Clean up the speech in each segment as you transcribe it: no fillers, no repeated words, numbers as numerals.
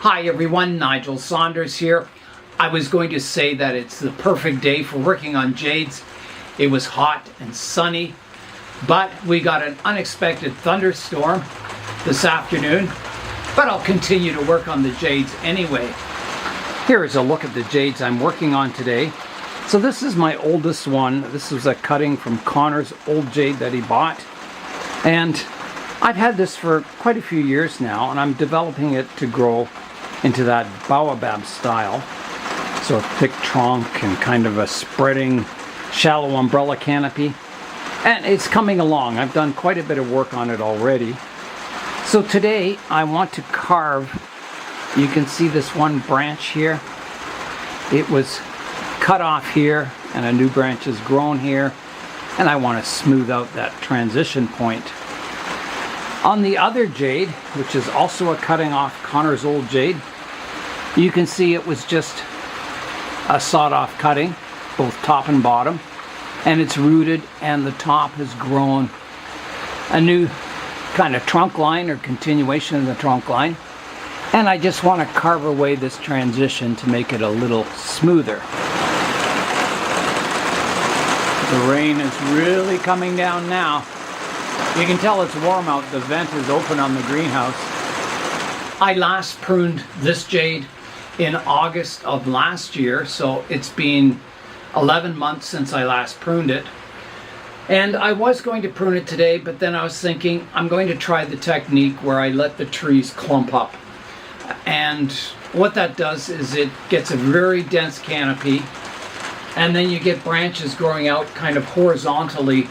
Hi everyone, Nigel Saunders here. I was going to say that it's the perfect day for working on jades. It was hot and sunny, but we got an unexpected thunderstorm this afternoon. But I'll continue to work on the jades anyway. Here is a look at the jades I'm working on today. So this is my oldest one. This was a cutting from Connor's old jade that he bought. And I've had this for quite a few years now, and I'm developing it to grow into that baobab style. So a thick trunk and kind of a spreading shallow umbrella canopy. And it's coming along. I've done quite a bit of work on it already. So today I want to carve, you can see this one branch here. It was cut off here and a new branch has grown here. And I want to smooth out that transition point. On the other jade, which is also a cutting off Connor's old jade, you can see it was just a sawed-off cutting, both top and bottom, and it's rooted and the top has grown a new kind of trunk line or continuation of the trunk line. And I just want to carve away this transition to make it a little smoother. The rain is really coming down now. You can tell it's warm out. The vent is open on the greenhouse. I last pruned this jade in August of last year, so it's been 11 months since I last pruned it. And I was going to prune it today, but then I was thinking I'm going to try the technique where I let the trees clump up. And what that does is it gets a very dense canopy, and then you get branches growing out kind of horizontally,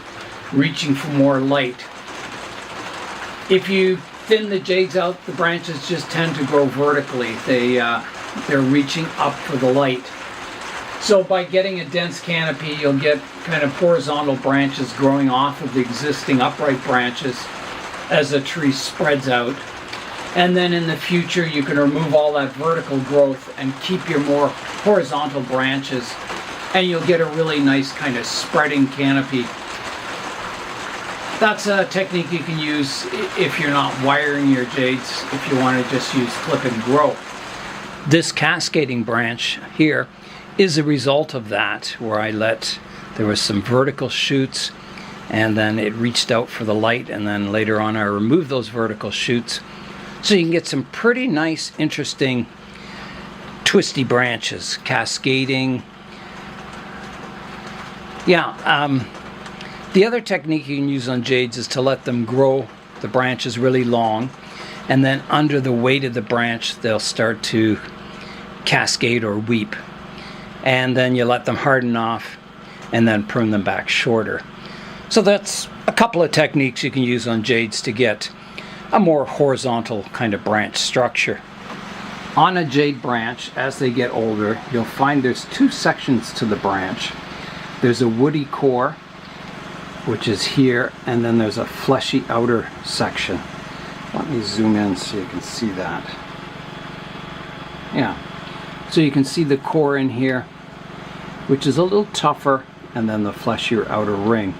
reaching for more light. If you thin the jades out, the branches just tend to grow vertically. They're reaching up for the light. So by getting a dense canopy, you'll get kind of horizontal branches growing off of the existing upright branches as the tree spreads out. And then in the future, you can remove all that vertical growth and keep your more horizontal branches, and you'll get a really nice kind of spreading canopy. That's a technique you can use if you're not wiring your jades, if you want to just use clip and grow. This cascading branch here is a result of that, where there was some vertical shoots and then it reached out for the light, and then later on I removed those vertical shoots. So you can get some pretty nice, interesting, twisty branches, cascading. Yeah, the other technique you can use on jades is to let them grow the branches really long, and then under the weight of the branch they'll start to cascade or weep. And then you let them harden off and then prune them back shorter. So that's a couple of techniques you can use on jades to get a more horizontal kind of branch structure. On a jade branch, as they get older, you'll find there's two sections to the branch. There's a woody core, which is here, and then there's a fleshy outer section. Let me zoom in so you can see that. Yeah, so you can see the core in here, which is a little tougher, and then the fleshier outer ring.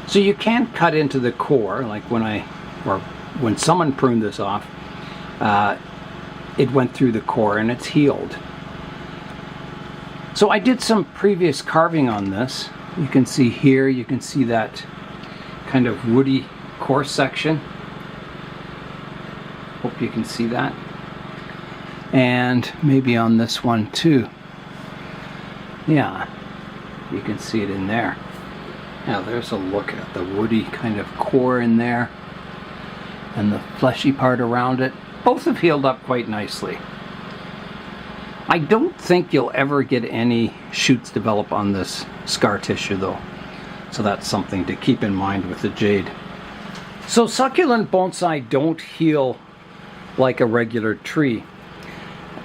So you can cut into the core, like when someone pruned this off, it went through the core and it's healed. So I did some previous carving on this. You can see here, you can see that kind of woody core section. Hope you can see that. And maybe on this one too. Yeah, you can see it in there. Now there's a look at the woody kind of core in there and the fleshy part around it. Both have healed up quite nicely. I don't think you'll ever get any shoots develop on this scar tissue though. So that's something to keep in mind with the jade. So succulent bonsai don't heal like a regular tree.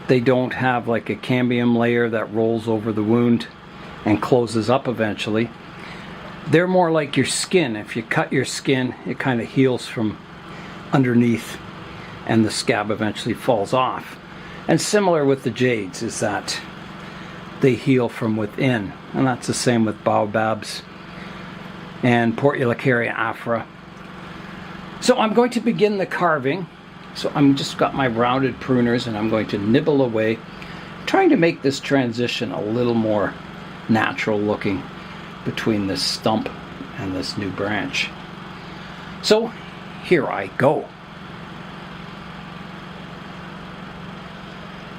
They don't have like a cambium layer that rolls over the wound and closes up eventually. They're more like your skin. If you cut your skin, it kind of heals from underneath and the scab eventually falls off. And similar with the jades is that they heal from within, and that's the same with baobabs and Portulacaria afra. So I'm going to begin the carving. So I'm just got my rounded pruners and I'm going to nibble away, trying to make this transition a little more natural looking between this stump and this new branch. So here I go.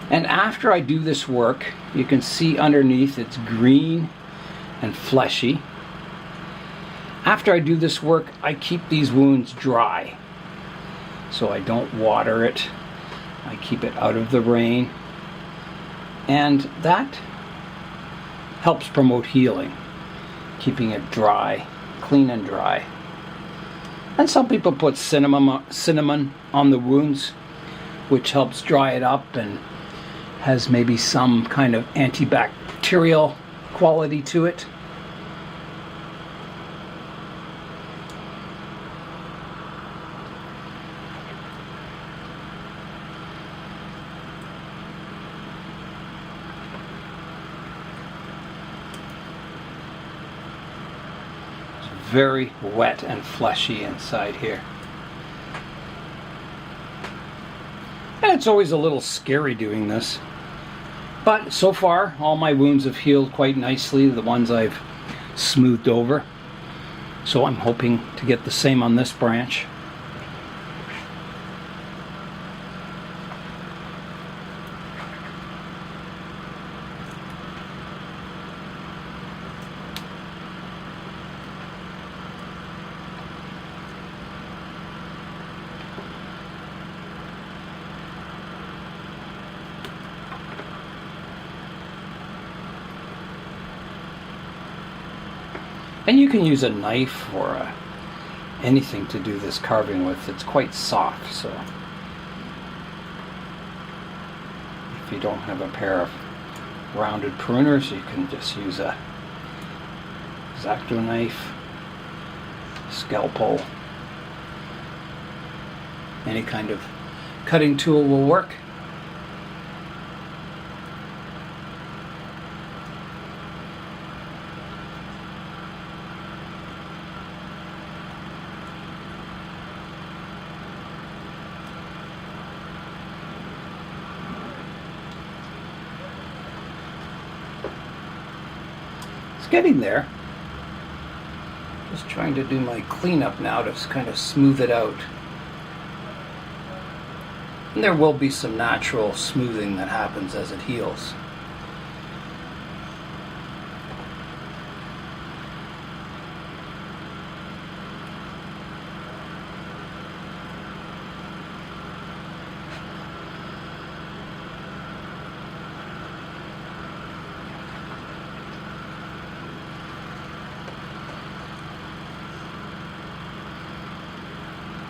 And after I do this work, you can see underneath it's green and fleshy. After I do this work, I keep these wounds dry. So I don't water it. I keep it out of the rain. And that helps promote healing, keeping it dry, clean and dry. And some people put cinnamon on the wounds, which helps dry it up and has maybe some kind of antibacterial quality to it. Very wet and fleshy inside here. And it's always a little scary doing this. But so far, all my wounds have healed quite nicely, the ones I've smoothed over. So I'm hoping to get the same on this branch. And you can use a knife or anything to do this carving with. It's quite soft, so if you don't have a pair of rounded pruners, you can just use a X-Acto knife, scalpel, any kind of cutting tool will work. It's getting there. Just trying to do my cleanup now to kind of smooth it out. And there will be some natural smoothing that happens as it heals.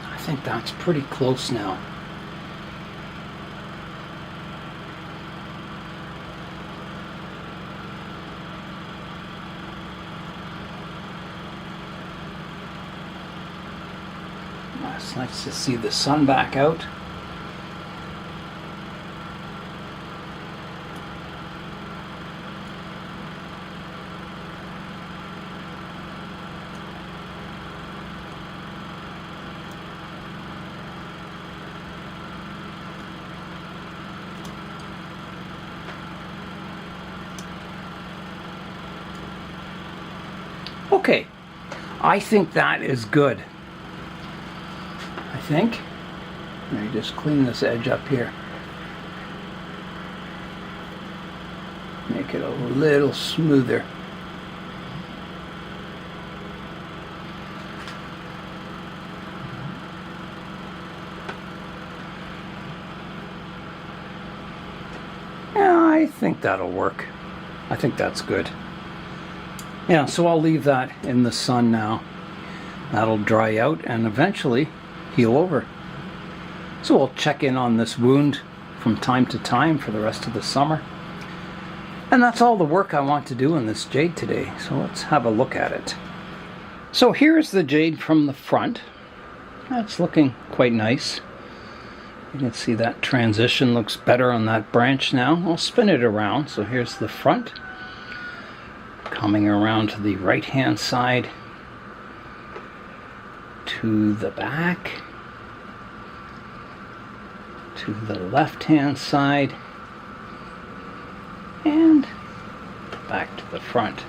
I think that's pretty close now. It's nice to see the sun back out. Okay, I think that is good. I think. Let me just clean this edge up here. Make it a little smoother. Yeah, I think that'll work. I think that's good. Yeah, so I'll leave that in the sun now. That'll dry out and eventually heal over. So we'll check in on this wound from time to time for the rest of the summer. And that's all the work I want to do in this jade today. So let's have a look at it. So here's the jade from the front. That's looking quite nice. You can see that transition looks better on that branch now. I'll spin it around. So here's the front. Coming around to the right hand side to the back. to the left-hand side and back to the front.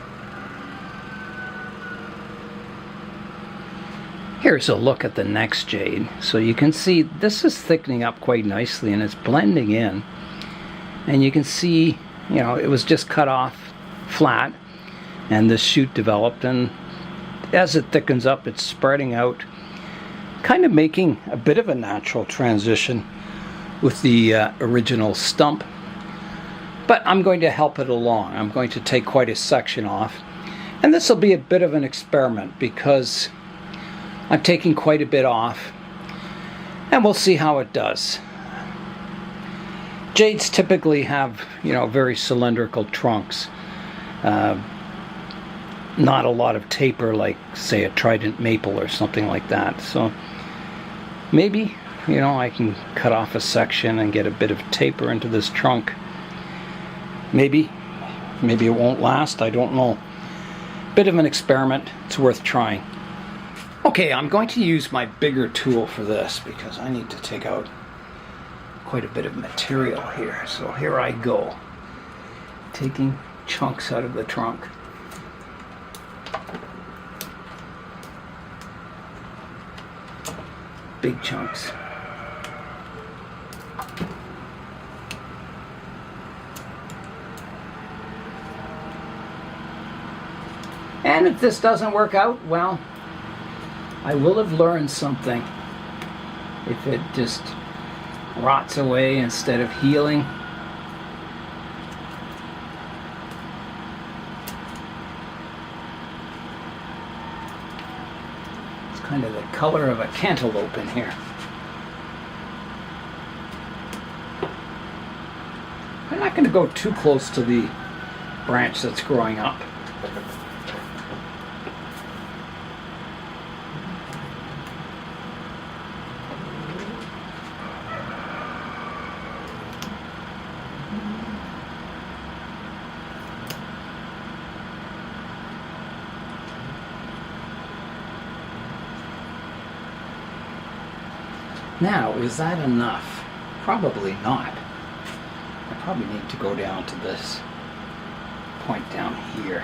Here's a look at the next jade. So you can see this is thickening up quite nicely and it's blending in. And you can see, you know, it was just cut off flat and this shoot developed, and as it thickens up it's spreading out, kind of making a bit of a natural transition with the original stump. But I'm going to help it along. I'm going to take quite a section off, and this will be a bit of an experiment because I'm taking quite a bit off, and we'll see how it does. Jades typically have, you know, very cylindrical trunks. Not a lot of taper like, say, a trident maple or something like that. So maybe, you know, I can cut off a section and get a bit of taper into this trunk. Maybe it won't last, I don't know. Bit of an experiment, it's worth trying. Okay, I'm going to use my bigger tool for this because I need to take out quite a bit of material here. So here I go, taking chunks out of the trunk. Big chunks. And if this doesn't work out, well, I will have learned something. If it just rots away instead of healing. It's kind of the color of a cantaloupe in here. I'm not going to go too close to the branch that's growing up. Now, is that enough? Probably not. I probably need to go down to this point down here.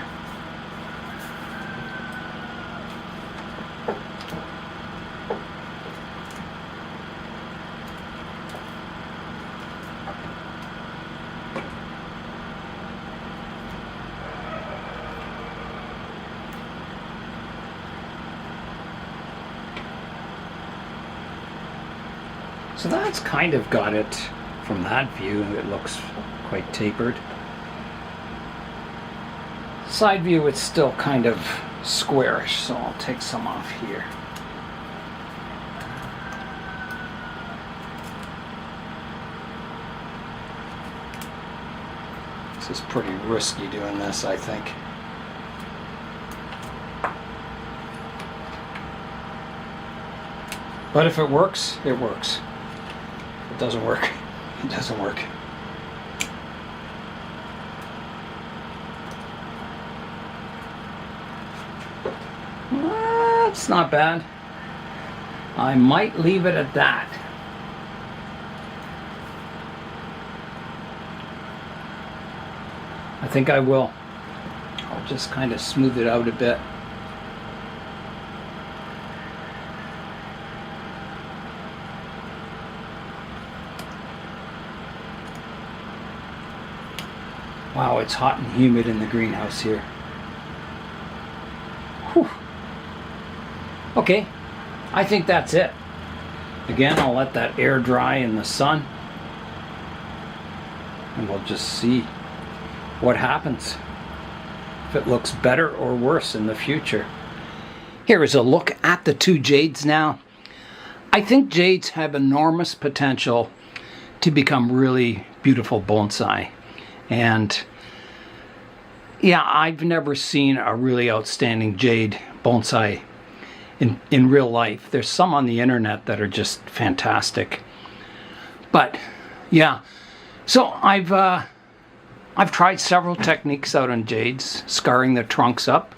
So that's kind of got it from that view. It looks quite tapered. Side view, it's still kind of squarish, so I'll take some off here. This is pretty risky doing this, I think. But if it works, it works. If it doesn't work, it doesn't work. That's not bad. I might leave it at that. I think I will. I'll just kind of smooth it out a bit. Wow, it's hot and humid in the greenhouse here. Whew. Okay, I think that's it. Again, I'll let that air dry in the sun, and we'll just see what happens, if it looks better or worse in the future. Here is a look at the two jades now. I think jades have enormous potential to become really beautiful bonsai. And yeah, I've never seen a really outstanding jade bonsai in real life. There's some on the internet that are just fantastic. But yeah, so I've tried several techniques out on jades, scarring the trunks up,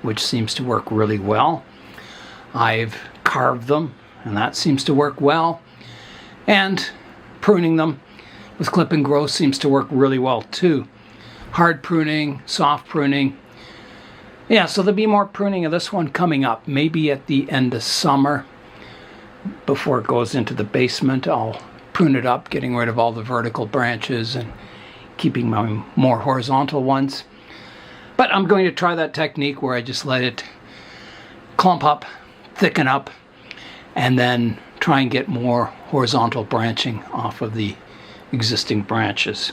which seems to work really well. I've carved them, and that seems to work well. And pruning them with clip and grow seems to work really well too. Hard pruning, soft pruning. Yeah, so there'll be more pruning of this one coming up, maybe at the end of summer. Before it goes into the basement, I'll prune it up, getting rid of all the vertical branches and keeping my more horizontal ones. But I'm going to try that technique where I just let it clump up, thicken up, and then try and get more horizontal branching off of the existing branches.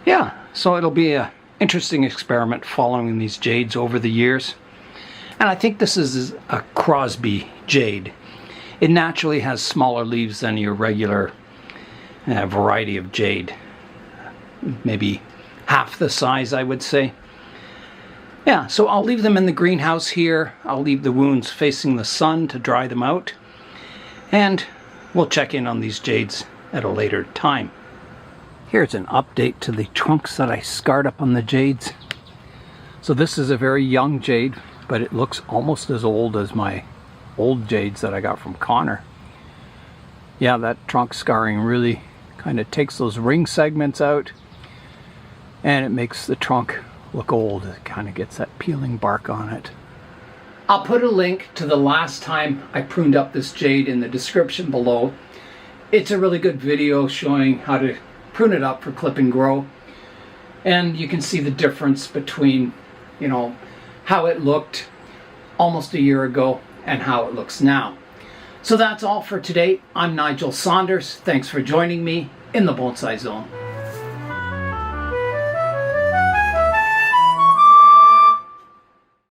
Yeah, so it'll be an interesting experiment following these jades over the years. And I think this is a Crosby jade. It naturally has smaller leaves than your regular variety of jade. Maybe half the size, I would say. Yeah, so I'll leave them in the greenhouse here. I'll leave the wounds facing the sun to dry them out. And we'll check in on these jades at a later time. Here's an update to the trunks that I scarred up on the jades. So this is a very young jade, but it looks almost as old as my old jades that I got from Connor. Yeah, that trunk scarring really kind of takes those ring segments out, and it makes the trunk look old. It kind of gets that peeling bark on it. I'll put a link to the last time I pruned up this jade in the description below. It's a really good video showing how to prune it up for clip and grow, and you can see the difference between, you know, how it looked almost a year ago and how it looks now. So that's all for today. I'm Nigel Saunders. Thanks for joining me in the Bonsai Zone.